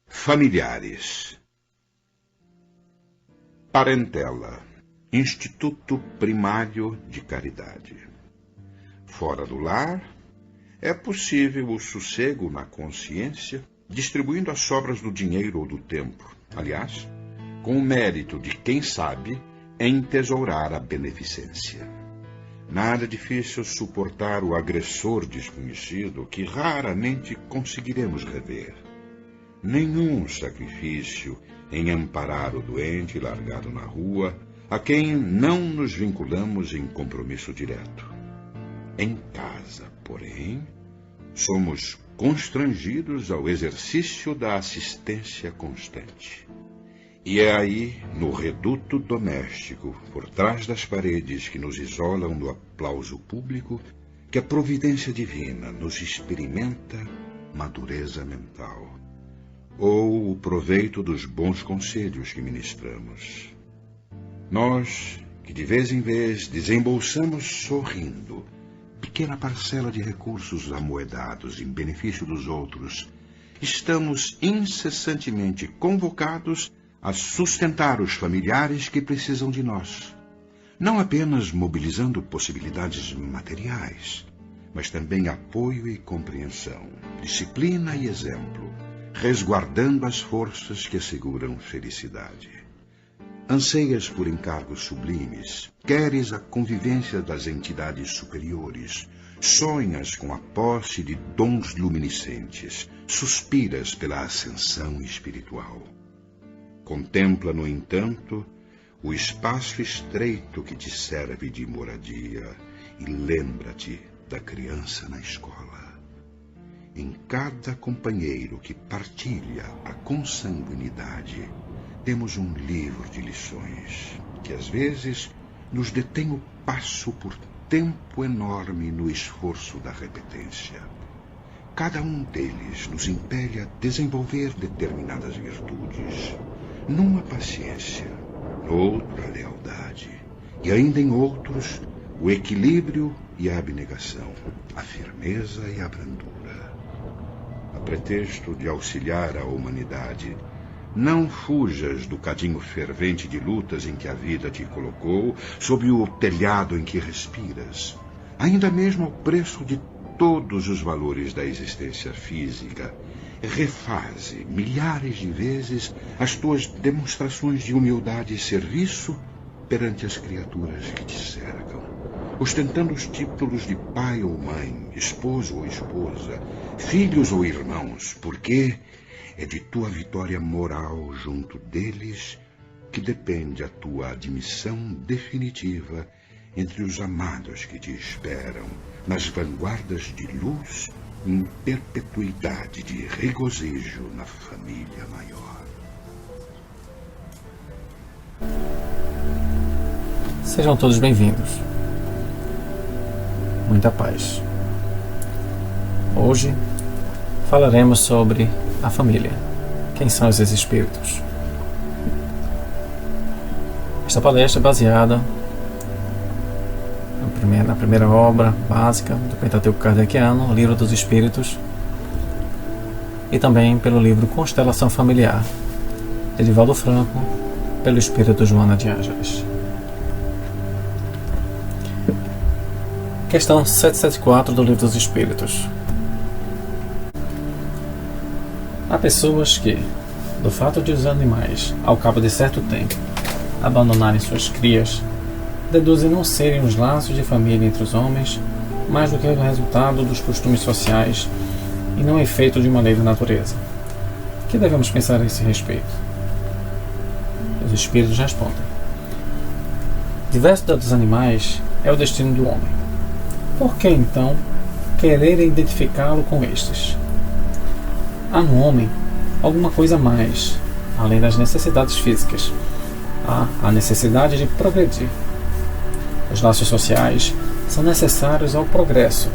Familiares. Parentela, Instituto Primário de Caridade. Fora do lar, é possível o sossego na consciência, distribuindo as sobras do dinheiro ou do tempo, aliás, com o mérito de quem sabe entesourar a beneficência. Nada difícil suportar o agressor desconhecido que raramente conseguiremos rever. Nenhum sacrifício em amparar o doente largado na rua, a quem não nos vinculamos em compromisso direto. Em casa, porém, somos constrangidos ao exercício da assistência constante. E é aí, no reduto doméstico, por trás das paredes que nos isolam do aplauso público, que a providência divina nos experimenta madureza mental, ou o proveito dos bons conselhos que ministramos. Nós, que de vez em vez desembolsamos sorrindo pequena parcela de recursos amoedados em benefício dos outros, estamos incessantemente convocados a sustentar os familiares que precisam de nós, não apenas mobilizando possibilidades materiais, mas também apoio e compreensão, disciplina e exemplo, resguardando as forças que asseguram felicidade. Anseias por encargos sublimes, queres a convivência das entidades superiores, sonhas com a posse de dons luminescentes, suspiras pela ascensão espiritual. Contempla, no entanto, o espaço estreito que te serve de moradia e lembra-te da criança na escola. Em cada companheiro que partilha a consanguinidade, temos um livro de lições que, às vezes, nos detém o passo por tempo enorme no esforço da repetência. Cada um deles nos impele a desenvolver determinadas virtudes. Num a paciência, no outro a lealdade, e ainda em outros o equilíbrio e a abnegação, a firmeza e a brandura. A pretexto de auxiliar a humanidade, não fujas do cadinho fervente de lutas em que a vida te colocou, sob o telhado em que respiras, ainda mesmo ao preço de todos os valores da existência física. Refaze milhares de vezes as tuas demonstrações de humildade e serviço perante as criaturas que te cercam, ostentando os títulos de pai ou mãe, esposo ou esposa, filhos ou irmãos, porque é de tua vitória moral junto deles que depende a tua admissão definitiva entre os amados que te esperam, nas vanguardas de luz, em perpetuidade de regozijo na família maior. Sejam todos bem-vindos. Muita paz. Hoje falaremos sobre a família. Quem são esses espíritos? Esta palestra é baseada na primeira obra básica do Pentateuco Kardeciano, o Livro dos Espíritos, e também pelo livro Constelação Familiar, de Divaldo Franco, pelo Espírito Joana de Ângeles. Questão 774 do Livro dos Espíritos. Há pessoas que, do fato de os animais, ao cabo de certo tempo, abandonarem suas crias, deduzem não serem os laços de família entre os homens mais do que o resultado dos costumes sociais e não efeito de uma lei da natureza. O que devemos pensar a esse respeito? Os espíritos respondem: diverso dos animais é o destino do homem. Por que, então, querer identificá-lo com estes? Há no homem alguma coisa a mais, além das necessidades físicas. Há a necessidade de progredir. Os laços sociais são necessários ao progresso,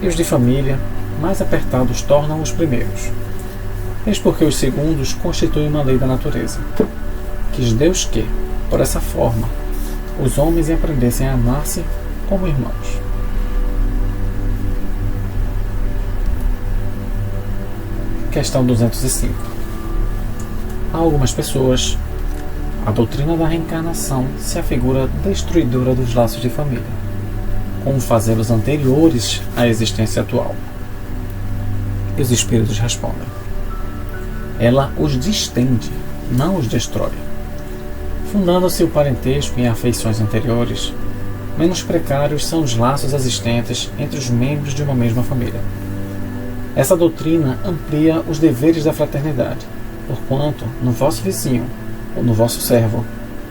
e os de família, mais apertados, tornam os primeiros. Eis porque os segundos constituem uma lei da natureza. Quis Deus que, por essa forma, os homens aprendessem a amar-se como irmãos. Questão 205. a algumas pessoas, a doutrina da reencarnação se afigura destruidora dos laços de família, como fazê-los anteriores à existência atual. E os espíritos respondem: ela os distende, não os destrói. Fundando-se o parentesco em afeições anteriores, menos precários são os laços existentes entre os membros de uma mesma família. Essa doutrina amplia os deveres da fraternidade, porquanto no vosso vizinho ou no vosso servo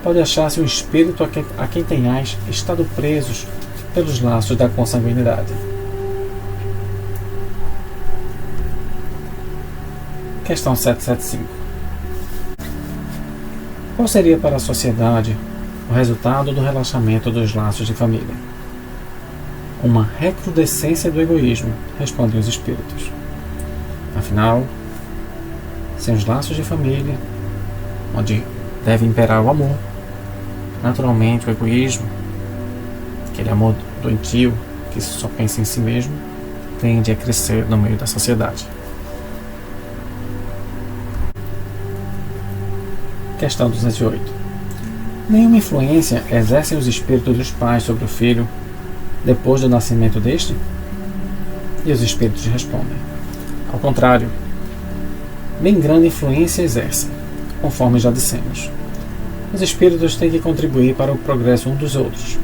pode achar-se um espírito a quem tenhais estado presos pelos laços da consanguinidade. Questão 775. Qual seria para a sociedade o resultado do relaxamento dos laços de família? Uma recrudescência do egoísmo, respondem os espíritos. Afinal, sem os laços de família, onde deve imperar o amor, naturalmente o egoísmo, aquele amor doentio que só pensa em si mesmo, tende a crescer no meio da sociedade. Questão 208. Nenhuma influência exercem os espíritos dos pais sobre o filho depois do nascimento deste? E os espíritos respondem: ao contrário, bem grande influência exercem, conforme já dissemos. Os espíritos têm que contribuir para o progresso uns dos outros.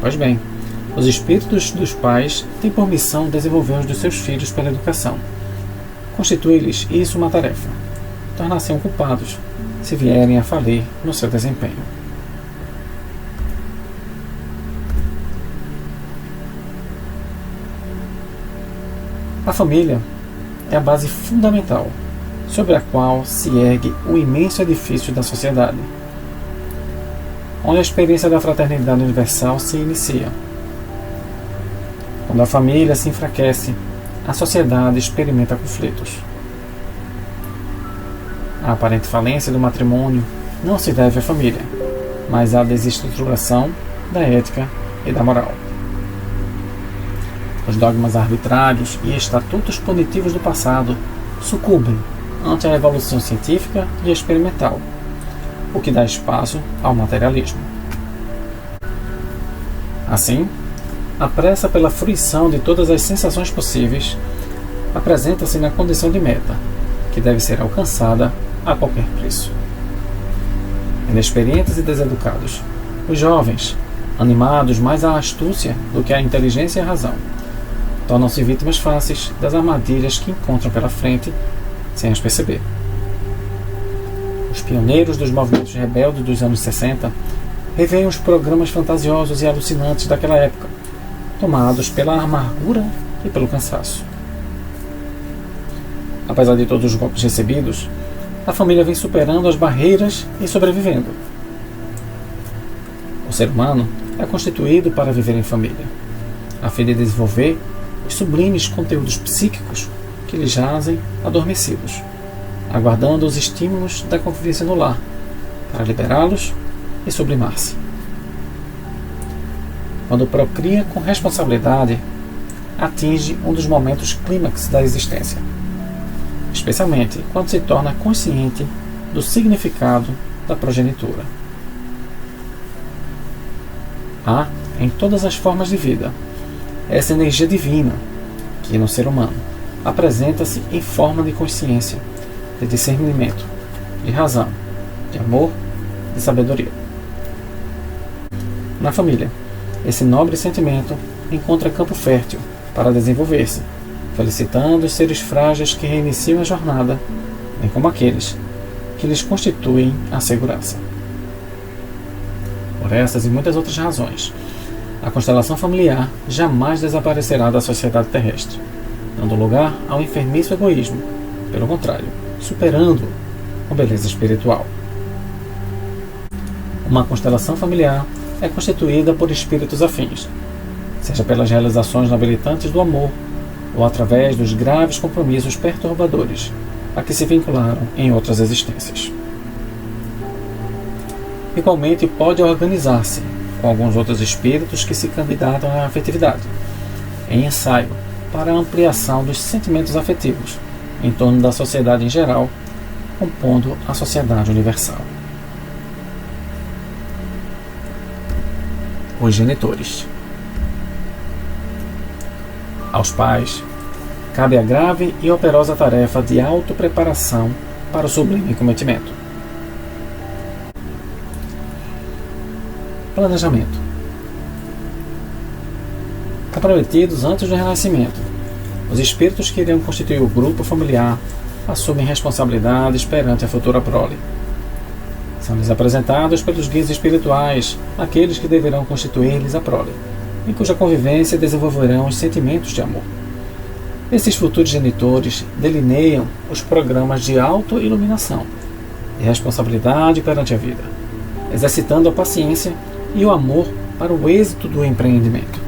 Pois bem, os espíritos dos pais têm por missão desenvolver os dos seus filhos pela educação. Constitui-lhes isso uma tarefa. Tornar-se-ão culpados se vierem a falir no seu desempenho. A família é a base fundamental sobre a qual se ergue o imenso edifício da sociedade, onde a experiência da fraternidade universal se inicia. Quando a família se enfraquece, a sociedade experimenta conflitos. A aparente falência do matrimônio não se deve à família, mas à desestruturação da ética e da moral. Os dogmas arbitrários e estatutos punitivos do passado sucumbem ante a evolução científica e experimental, o que dá espaço ao materialismo. Assim, a pressa pela fruição de todas as sensações possíveis apresenta-se na condição de meta, que deve ser alcançada a qualquer preço. Inexperientes e deseducados, os jovens, animados mais à astúcia do que à inteligência e à razão, tornam-se vítimas fáceis das armadilhas que encontram pela frente sem as perceber. Os pioneiros dos movimentos rebeldes dos anos 60 reveem os programas fantasiosos e alucinantes daquela época, tomados pela amargura e pelo cansaço. Apesar de todos os golpes recebidos, a família vem superando as barreiras e sobrevivendo. O ser humano é constituído para viver em família, a fim de desenvolver os sublimes conteúdos psíquicos que lhe jazem adormecidos, aguardando os estímulos da convivência no lar, para liberá-los e sublimar-se. Quando procria com responsabilidade, atinge um dos momentos clímax da existência, especialmente quando se torna consciente do significado da progenitura. Há, em todas as formas de vida, essa energia divina que, no ser humano, apresenta-se em forma de consciência, de discernimento, de razão, de amor, de sabedoria. Na família, esse nobre sentimento encontra campo fértil para desenvolver-se, felicitando os seres frágeis que reiniciam a jornada, bem como aqueles que lhes constituem a segurança. Por essas e muitas outras razões, a constelação familiar jamais desaparecerá da sociedade terrestre, dando lugar ao enfermiço egoísmo, pelo contrário, superando-o com beleza espiritual. Uma constelação familiar é constituída por espíritos afins, seja pelas realizações nobilitantes do amor ou através dos graves compromissos perturbadores a que se vincularam em outras existências. Igualmente pode organizar-se com alguns outros espíritos que se candidatam à afetividade, em ensaio para a ampliação dos sentimentos afetivos em torno da sociedade em geral compondo a sociedade universal. Os genitores. Aos pais, cabe a grave e operosa tarefa de autopreparação para o sublime cometimento. Planejamento. Comprometidos antes do renascimento, os espíritos que irão constituir o grupo familiar assumem responsabilidades perante a futura prole. São-lhes apresentados pelos guias espirituais aqueles que deverão constituir-lhes a prole, em cuja convivência desenvolverão os sentimentos de amor. Esses futuros genitores delineiam os programas de auto-iluminação e responsabilidade perante a vida, exercitando a paciência e o amor para o êxito do empreendimento,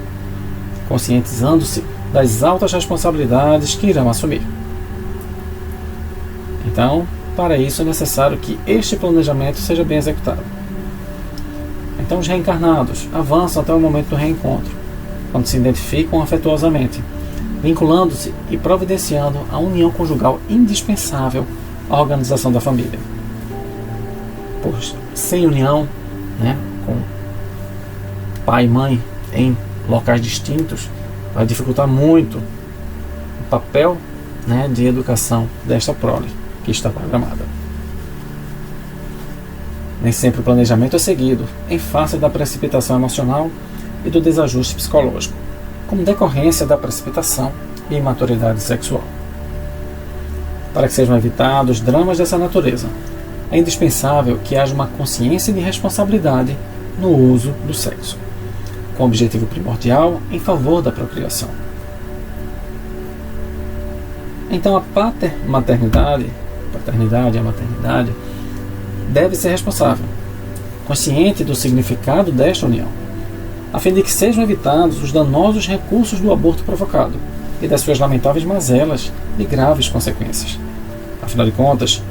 conscientizando-se das altas responsabilidades que irão assumir. Então, para isso é necessário que este planejamento seja bem executado. Então, os reencarnados avançam até o momento do reencontro, quando se identificam afetuosamente, vinculando-se e providenciando a união conjugal indispensável à organização da família. Pois, sem união, com pai e mãe em locais distintos, vai dificultar muito o papel de educação desta prole que está programada. Nem sempre o planejamento é seguido, em face da precipitação emocional e do desajuste psicológico, como decorrência da precipitação e imaturidade sexual. Para que sejam evitados dramas dessa natureza, é indispensável que haja uma consciência de responsabilidade no uso do sexo, com o objetivo primordial em favor da procriação. Então a paternidade e a maternidade deve ser responsável, consciente do significado desta união, a fim de que sejam evitados os danosos recursos do aborto provocado e das suas lamentáveis mazelas de graves consequências. Afinal de contas,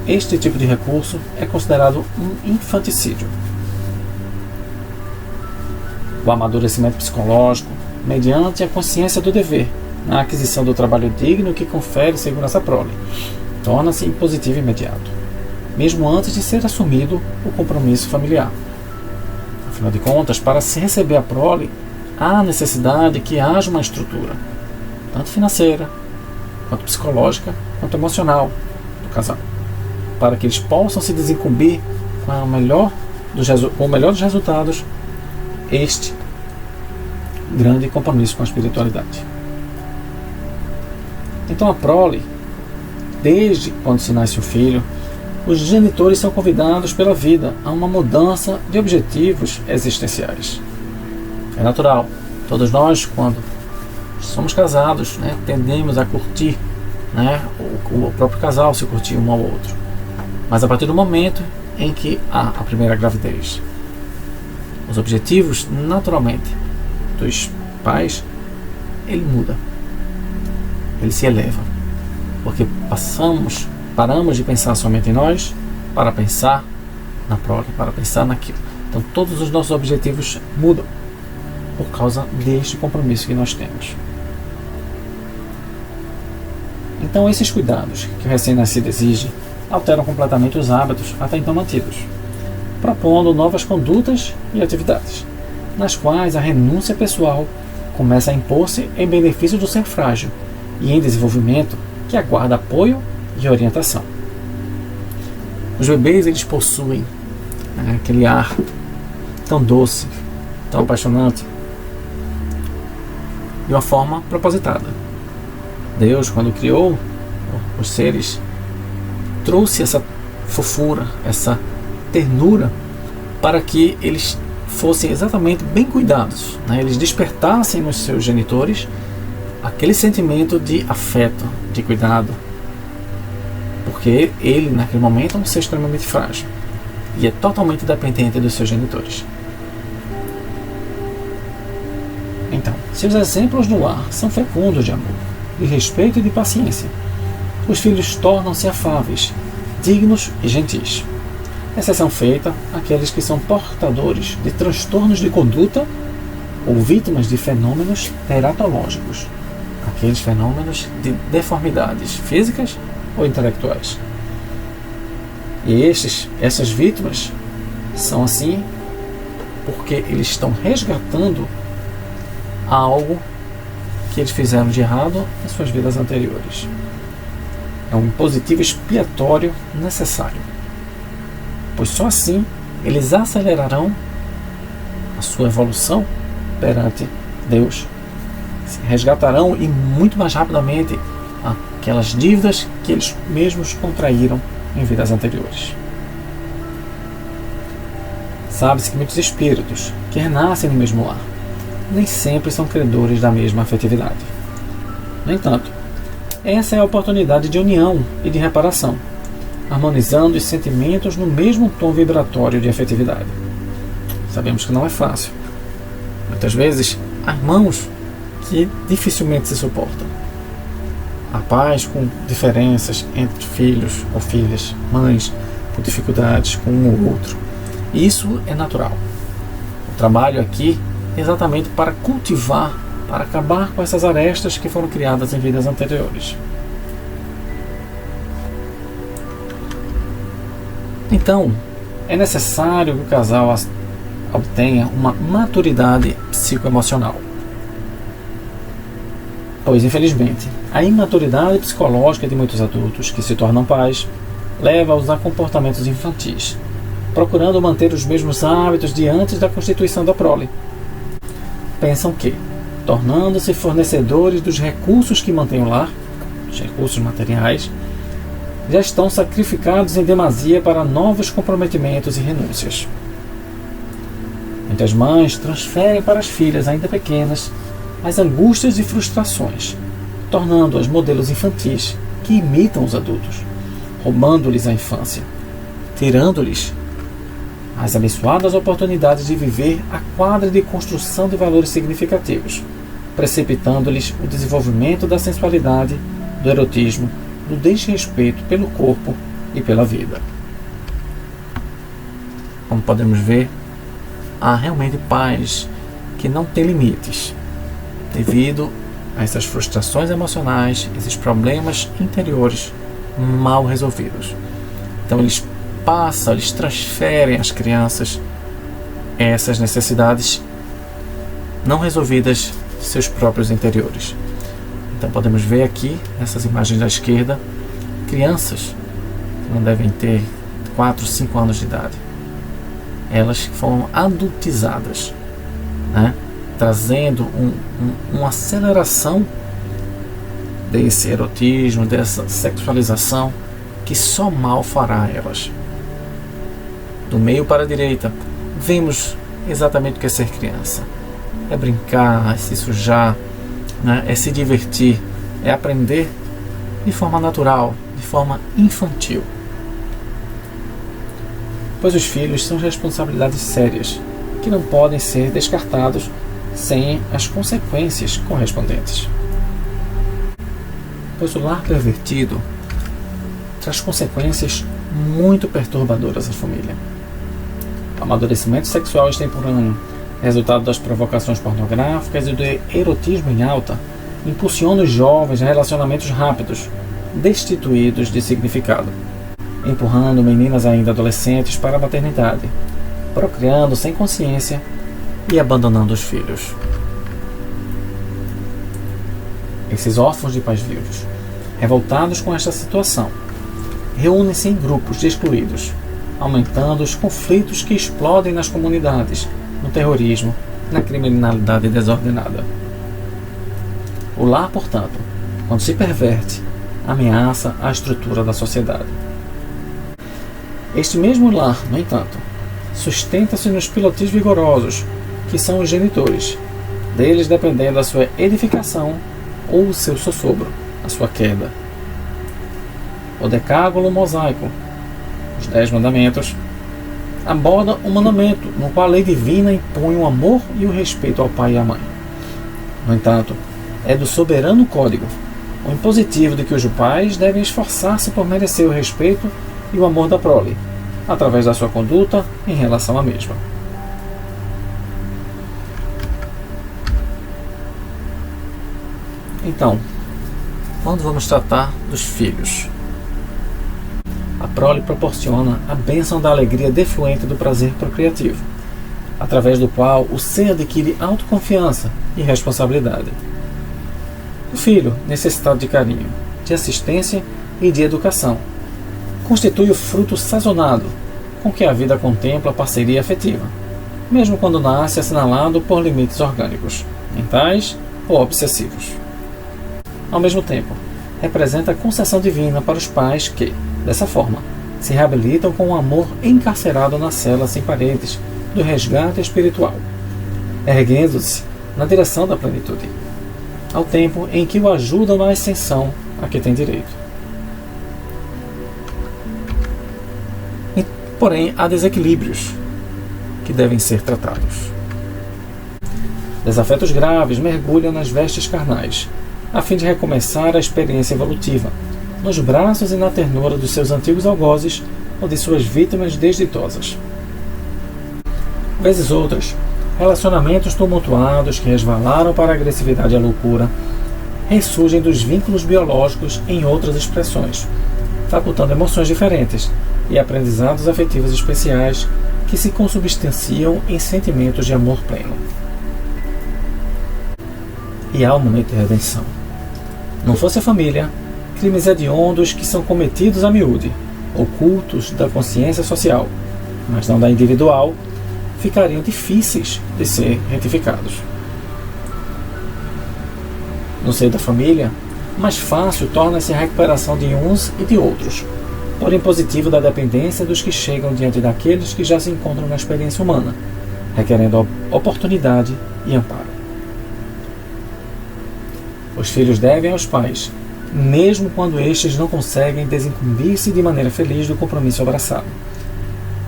este tipo de recurso é considerado um infanticídio. O amadurecimento psicológico, mediante a consciência do dever, na aquisição do trabalho digno que confere segurança à prole, torna-se impositivo imediato, mesmo antes de ser assumido o compromisso familiar. Afinal de contas, para se receber a prole, há necessidade que haja uma estrutura, tanto financeira, quanto psicológica, quanto emocional do casal, para que eles possam se desincumbir com o melhor dos resultados, este grande compromisso com a espiritualidade. Então a prole, desde quando se nasce o filho, os genitores são convidados pela vida a uma mudança de objetivos existenciais. É natural, todos nós, quando somos casados, tendemos a curtir, o próprio casal se curtir um ao outro. Mas a partir do momento em que há a primeira gravidez, os objetivos, naturalmente, dos pais, ele muda, ele se eleva, porque paramos de pensar somente em nós para pensar na prole, para pensar naquilo. Então todos os nossos objetivos mudam por causa deste compromisso que nós temos. Então esses cuidados que o recém-nascido exige alteram completamente os hábitos até então mantidos, propondo novas condutas e atividades, nas quais a renúncia pessoal começa a impor-se em benefício do ser frágil e em desenvolvimento que aguarda apoio e orientação. Os bebês, eles possuem aquele ar tão doce, tão apaixonante, de uma forma propositada. Deus, quando criou os seres, trouxe essa fofura, essa ternura, para que eles fossem exatamente bem cuidados, eles despertassem nos seus genitores aquele sentimento de afeto, de cuidado, porque ele naquele momento é um ser extremamente frágil e é totalmente dependente dos seus genitores. Então, se os exemplos do lar são fecundos de amor, de respeito e de paciência, os filhos tornam-se afáveis, dignos e gentis. Exceção feita àqueles que são portadores de transtornos de conduta ou vítimas de fenômenos teratológicos, aqueles fenômenos de deformidades físicas ou intelectuais. E essas vítimas são assim porque eles estão resgatando algo que eles fizeram de errado em suas vidas anteriores. É um positivo expiatório necessário, pois só assim eles acelerarão a sua evolução perante Deus, se resgatarão e muito mais rapidamente aquelas dívidas que eles mesmos contraíram em vidas anteriores. Sabe-se que muitos espíritos que renascem no mesmo lar nem sempre são credores da mesma afetividade. No entanto, essa é a oportunidade de união e de reparação, harmonizando os sentimentos no mesmo tom vibratório de afetividade. Sabemos que não é fácil. Muitas vezes há irmãos que dificilmente se suportam. Há pais com diferenças entre filhos ou filhas, mães com dificuldades com um ou outro. E isso é natural. O trabalho aqui é exatamente para cultivar, para acabar com essas arestas que foram criadas em vidas anteriores. Então, é necessário que o casal obtenha uma maturidade psicoemocional. Pois, infelizmente, a imaturidade psicológica de muitos adultos que se tornam pais leva-os a comportamentos infantis, procurando manter os mesmos hábitos de antes da constituição da prole. Pensam que, tornando-se fornecedores dos recursos que mantêm o lar, os recursos materiais, já estão sacrificados em demasia para novos comprometimentos e renúncias. Muitas mães transferem para as filhas ainda pequenas as angústias e frustrações, tornando-as modelos infantis que imitam os adultos, roubando-lhes a infância, tirando-lhes as abençoadas oportunidades de viver a quadra de construção de valores significativos, precipitando-lhes o desenvolvimento da sensualidade, do erotismo, do desrespeito pelo corpo e pela vida. Como podemos ver, há realmente pais que não têm limites, devido a essas frustrações emocionais, esses problemas interiores mal resolvidos. Então eles transferem às crianças essas necessidades não resolvidas de seus próprios interiores. Então podemos ver aqui, nessas imagens da esquerda, crianças que não devem ter 4, 5 anos de idade. Elas foram adultizadas, né? Trazendo uma aceleração desse erotismo, dessa sexualização que só mal fará a elas. Do meio para a direita, vemos exatamente o que é ser criança. É brincar, é se sujar, né? É se divertir, é aprender de forma natural, de forma infantil. Pois os filhos são responsabilidades sérias, que não podem ser descartados sem as consequências correspondentes. Pois o lar pervertido traz consequências muito perturbadoras à família. O amadurecimento sexual extemporâneo, resultado das provocações pornográficas e do erotismo em alta, impulsiona os jovens a relacionamentos rápidos, destituídos de significado, empurrando meninas ainda adolescentes para a maternidade, procriando sem consciência e abandonando os filhos. Esses órfãos de pais vivos, revoltados com esta situação, reúnem-se em grupos de excluídos, aumentando os conflitos que explodem nas comunidades, no terrorismo, na criminalidade desordenada. O lar, portanto, quando se perverte, ameaça a estrutura da sociedade. Este mesmo lar, no entanto, sustenta-se nos pilotis vigorosos, que são os genitores, deles dependendo a sua edificação ou o seu sossobro, a sua queda. O decálogo mosaico, os 10 mandamentos, aborda um mandamento no qual a lei divina impõe o amor e o respeito ao pai e à mãe. No entanto, é do soberano código o impositivo de que os pais devem esforçar-se por merecer o respeito e o amor da prole, através da sua conduta em relação à mesma. Então, quando vamos tratar dos filhos? a prole proporciona a bênção da alegria defluente do prazer procriativo, através do qual o ser adquire autoconfiança e responsabilidade. O filho, necessitado de carinho, de assistência e de educação, constitui o fruto sazonado com que a vida contempla a parceria afetiva, mesmo quando nasce assinalado por limites orgânicos, mentais ou obsessivos. Ao mesmo tempo, representa a concessão divina para os pais que, dessa forma, se reabilitam com o amor encarcerado na cela sem paredes do resgate espiritual, erguendo-se na direção da plenitude, ao tempo em que o ajudam na ascensão a que tem direito. Porém, há desequilíbrios que devem ser tratados. Desafetos graves mergulham nas vestes carnais, a fim de recomeçar a experiência evolutiva, nos braços e na ternura dos seus antigos algozes ou de suas vítimas desditosas. Vezes outras, relacionamentos tumultuados que resvalaram para a agressividade e a loucura ressurgem dos vínculos biológicos em outras expressões, facultando emoções diferentes e aprendizados afetivos especiais que se consubstanciam em sentimentos de amor pleno. E há um momento de redenção. Não fosse a família, crimes hediondos que são cometidos a miúde, ocultos da consciência social, mas não da individual, ficariam difíceis de ser retificados. No seio da família, mais fácil torna-se a recuperação de uns e de outros, por impositivo da dependência dos que chegam diante daqueles que já se encontram na experiência humana, requerendo oportunidade e amparo. Os filhos devem aos pais, mesmo quando estes não conseguem desincumbir-se de maneira feliz do compromisso abraçado.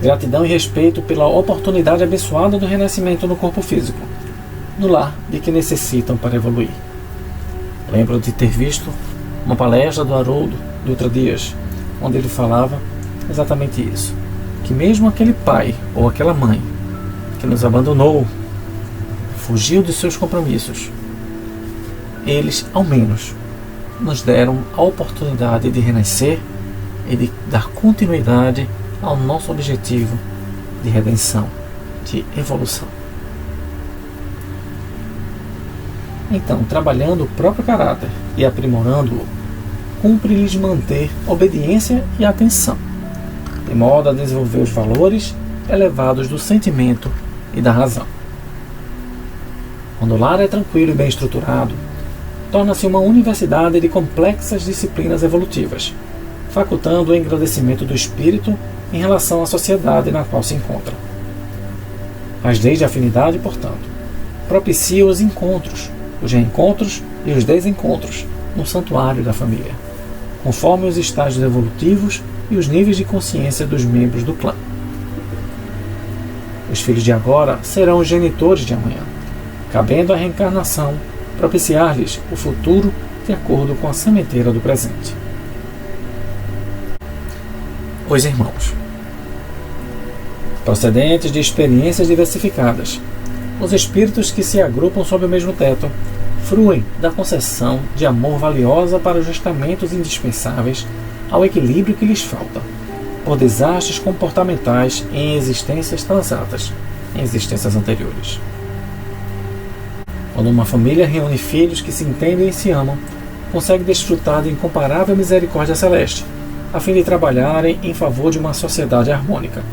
Gratidão e respeito pela oportunidade abençoada do renascimento no corpo físico, no lar de que necessitam para evoluir. Lembro de ter visto uma palestra do Haroldo Dutra Dias, onde ele falava exatamente isso, que mesmo aquele pai ou aquela mãe que nos abandonou, fugiu de seus compromissos, eles, ao menos, nos deram a oportunidade de renascer e de dar continuidade ao nosso objetivo de redenção, de evolução. Então, trabalhando o próprio caráter e aprimorando-o, cumpre-lhes manter obediência e atenção, de modo a desenvolver os valores elevados do sentimento e da razão. Quando o lar é tranquilo e bem estruturado, torna-se uma universidade de complexas disciplinas evolutivas, facultando o engrandecimento do espírito em relação à sociedade na qual se encontra. As leis de afinidade, portanto, propiciam os encontros, os reencontros e os desencontros no santuário da família, conforme os estágios evolutivos e os níveis de consciência dos membros do clã. Os filhos de agora serão os genitores de amanhã, cabendo à reencarnação propiciar-lhes o futuro de acordo com a sementeira do presente. Os irmãos, procedentes de experiências diversificadas, os espíritos que se agrupam sob o mesmo teto fruem da concessão de amor valiosa para ajustamentos indispensáveis ao equilíbrio que lhes falta, por desastres comportamentais em existências transatas, em existências anteriores. Quando uma família reúne filhos que se entendem e se amam, consegue desfrutar de incomparável misericórdia celeste, a fim de trabalharem em favor de uma sociedade harmônica.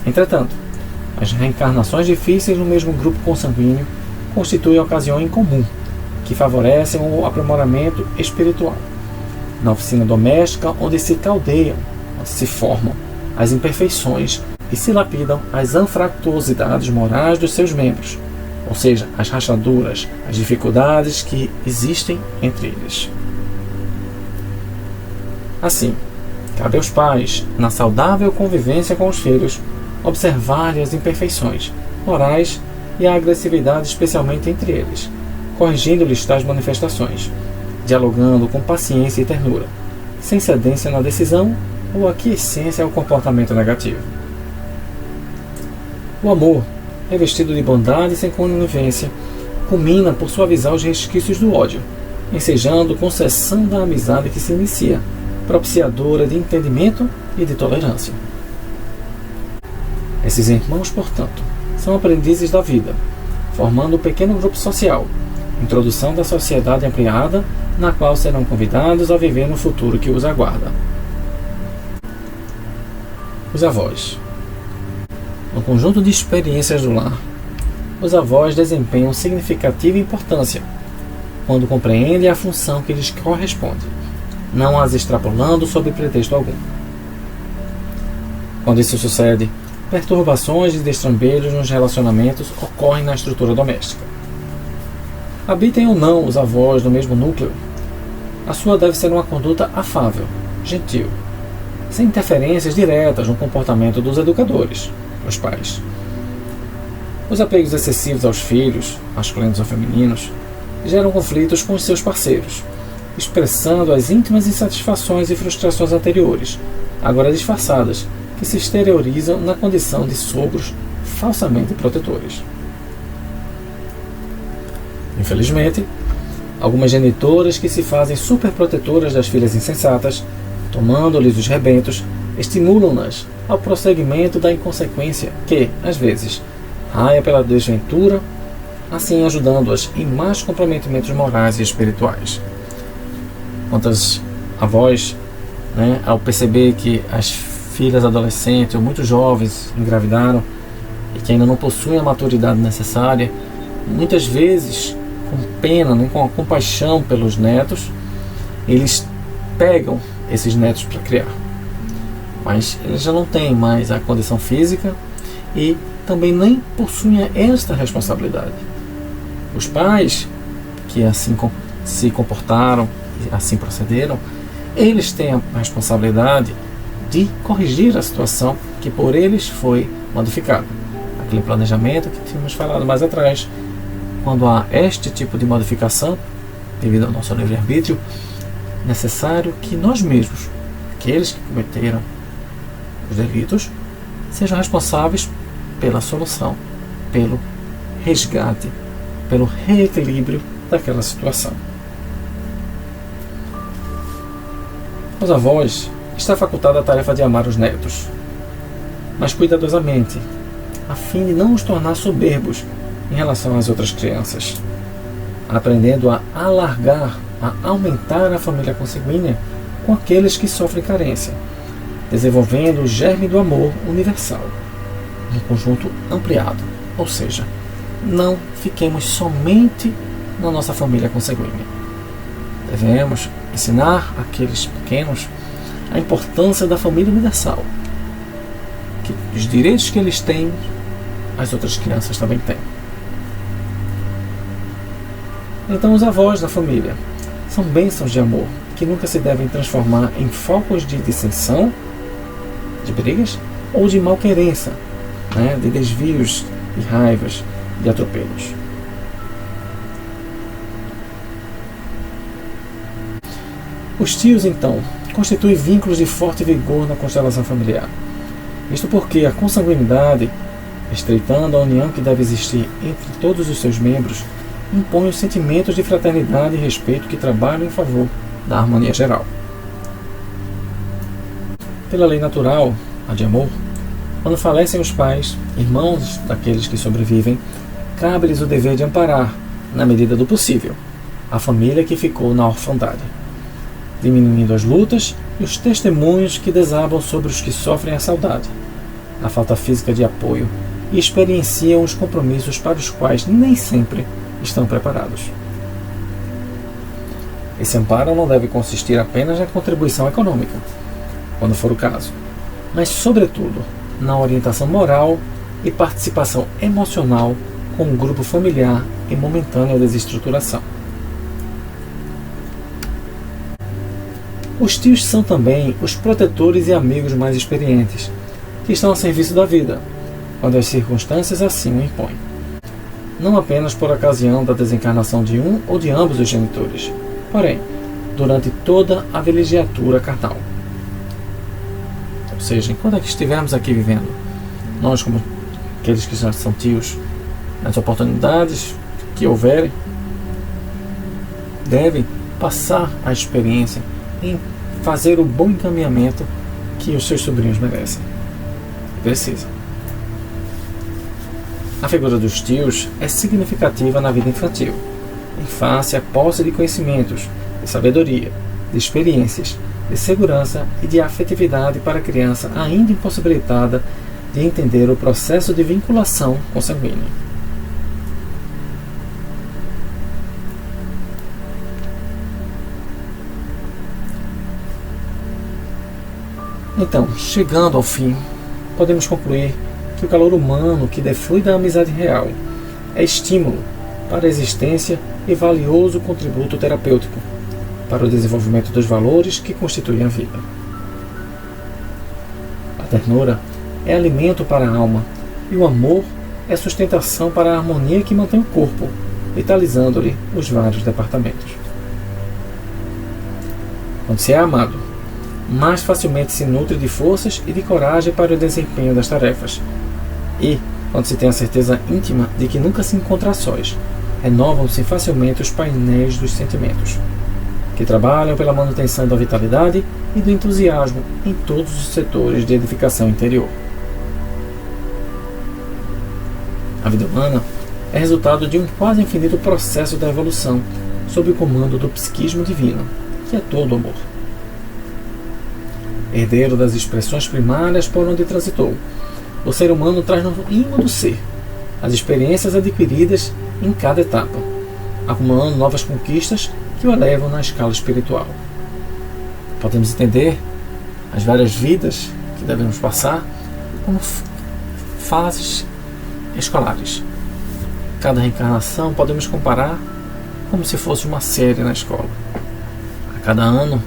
Entretanto, as reencarnações difíceis no mesmo grupo consanguíneo constituem ocasião em comum, que favorecem o aprimoramento espiritual. Na oficina doméstica, onde se caldeiam, onde se formam as imperfeições e se lapidam as anfractuosidades morais dos seus membros, ou seja, as rachaduras, as dificuldades que existem entre eles. Assim, cabe aos pais, na saudável convivência com os filhos, observar as imperfeições morais e a agressividade especialmente entre eles, corrigindo-lhes tais manifestações, dialogando com paciência e ternura, sem cedência na decisão ou aquiescência ao comportamento negativo. O amor, revestido de bondade sem conivência, culmina por suavizar os resquícios do ódio, ensejando concessão da amizade que se inicia, propiciadora de entendimento e de tolerância. Esses irmãos, portanto, são aprendizes da vida, formando um pequeno grupo social, introdução da sociedade ampliada, na qual serão convidados a viver no futuro que os aguarda. Os avós. No conjunto de experiências do lar, os avós desempenham significativa importância quando compreendem a função que lhes corresponde, não as extrapolando sob pretexto algum. Quando isso sucede, perturbações e destrambelhos nos relacionamentos ocorrem na estrutura doméstica. Habitem ou não os avós no mesmo núcleo, a sua deve ser uma conduta afável, gentil, sem interferências diretas no comportamento dos educadores, os pais. Os apegos excessivos aos filhos, masculinos ou femininos, geram conflitos com os seus parceiros, expressando as íntimas insatisfações e frustrações anteriores, agora disfarçadas, que se exteriorizam na condição de sogros falsamente protetores. Infelizmente, algumas genitoras que se fazem superprotetoras das filhas insensatas, tomando-lhes os rebentos, estimulam-nas ao prosseguimento da inconsequência que, às vezes, raia pela desventura, assim ajudando-as em mais comprometimentos morais e espirituais. Quantas avós, ao perceber que as filhas adolescentes ou muito jovens engravidaram e que ainda não possuem a maturidade necessária, muitas vezes, com pena, com a compaixão pelos netos, eles pegam esses netos para criar. Mas eles já não têm mais a condição física e também nem possuem esta responsabilidade. Os pais que assim se comportaram e assim procederam, eles têm a responsabilidade de corrigir a situação que por eles foi modificada. Aquele planejamento que tínhamos falado mais atrás. Quando há este tipo de modificação, devido ao nosso livre-arbítrio, é necessário que nós mesmos, aqueles que cometeram os delitos, sejam responsáveis pela solução, pelo resgate, pelo reequilíbrio daquela situação. Aos avós está facultada a tarefa de amar os netos, mas cuidadosamente, a fim de não os tornar soberbos em relação às outras crianças, aprendendo a alargar, a aumentar a família consanguínea com aqueles que sofrem carência, desenvolvendo o germe do amor universal, um conjunto ampliado, ou seja, não fiquemos somente na nossa família consanguínea. Devemos ensinar àqueles pequenos a importância da família universal, que os direitos que eles têm, as outras crianças também têm. Então os avós da família são bênçãos de amor, que nunca se devem transformar em focos de dissensão, de brigas, ou de malquerença, de desvios, de raivas, de atropelos. Os tios, então, constituem vínculos de forte vigor na constelação familiar. Isto porque a consanguinidade, estreitando a união que deve existir entre todos os seus membros, impõe os sentimentos de fraternidade e respeito que trabalham em favor da harmonia geral. Pela lei natural, a de amor, quando falecem os pais, irmãos daqueles que sobrevivem, cabe-lhes o dever de amparar, na medida do possível, a família que ficou na orfandade, diminuindo as lutas e os testemunhos que desabam sobre os que sofrem a saudade, a falta física de apoio e experienciam os compromissos para os quais nem sempre estão preparados. Esse amparo não deve consistir apenas na contribuição econômica, quando for o caso, mas, sobretudo, na orientação moral e participação emocional com o grupo familiar em momentânea desestruturação. Os tios são também os protetores e amigos mais experientes, que estão a serviço da vida, quando as circunstâncias assim o impõem. Não apenas por ocasião da desencarnação de um ou de ambos os genitores, porém, durante toda a vilegiatura carnal. Ou seja, enquanto estivermos aqui vivendo, nós, como aqueles que já são tios, nas oportunidades que houverem, devem passar a experiência em fazer o bom encaminhamento que os seus sobrinhos merecem e precisam. A figura dos tios é significativa na vida infantil, em face à posse de conhecimentos, de sabedoria, de experiências, de segurança e de afetividade para a criança ainda impossibilitada de entender o processo de vinculação consanguínea. Então, chegando ao fim, podemos concluir que o calor humano que deflui da amizade real é estímulo para a existência e valioso contributo terapêutico para o desenvolvimento dos valores que constituem a vida. A ternura é alimento para a alma e o amor é sustentação para a harmonia que mantém o corpo, vitalizando-lhe os vários departamentos. Quando se é amado, mais facilmente se nutre de forças e de coragem para o desempenho das tarefas. E, quando se tem a certeza íntima de que nunca se encontra a sós, renovam-se facilmente os painéis dos sentimentos, que trabalham pela manutenção da vitalidade e do entusiasmo em todos os setores de edificação interior. A vida humana é resultado de um quase infinito processo da evolução sob o comando do psiquismo divino, que é todo amor. Herdeiro das expressões primárias por onde transitou, o ser humano traz no ímã do ser as experiências adquiridas em cada etapa, acumulando novas conquistas que o elevam na escala espiritual. Podemos entender as várias vidas que devemos passar como fases escolares. Cada reencarnação podemos comparar como se fosse uma série na escola. A cada ano,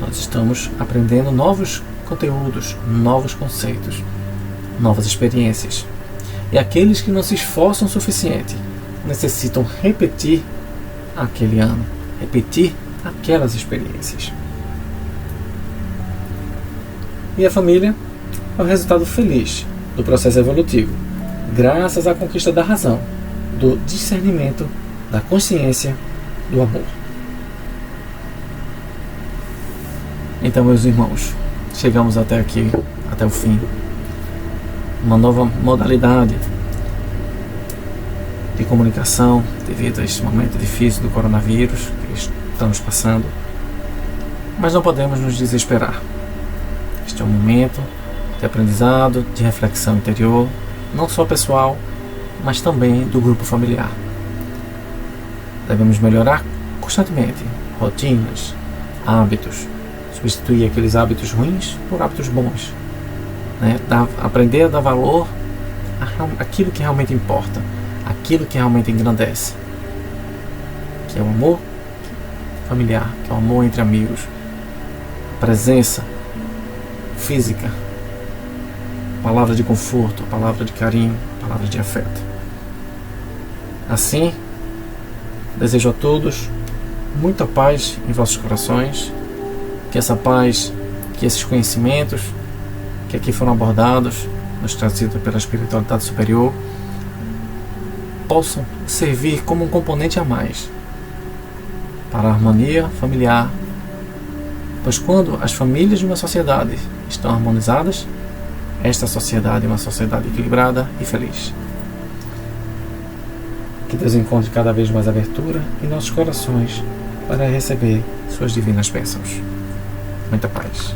nós estamos aprendendo novos conteúdos, novos conceitos, novas experiências. E aqueles que não se esforçam o suficiente necessitam repetir aquele ano, repetir aquelas experiências. E a família é o resultado feliz do processo evolutivo, graças à conquista da razão, do discernimento, da consciência, do amor. Então, meus irmãos, chegamos até aqui, até o fim. Uma nova modalidade de comunicação devido a este momento difícil do coronavírus que estamos passando. Mas não podemos nos desesperar. Este é um momento de aprendizado, de reflexão interior, não só pessoal, mas também do grupo familiar. Devemos melhorar constantemente rotinas, hábitos, substituir aqueles hábitos ruins por hábitos bons, aprender a dar valor àquilo que realmente importa, aquilo que realmente engrandece, que é o amor familiar, que é o amor entre amigos, a presença física, palavra de conforto, palavra de carinho, palavra de afeto. Assim, desejo a todos muita paz em vossos corações, que essa paz, que esses conhecimentos que aqui foram abordados, nos trazidos pela espiritualidade superior, possam servir como um componente a mais para a harmonia familiar, pois quando as famílias de uma sociedade estão harmonizadas, esta sociedade é uma sociedade equilibrada e feliz. Que Deus encontre cada vez mais abertura em nossos corações para receber suas divinas bênçãos. Muita paz.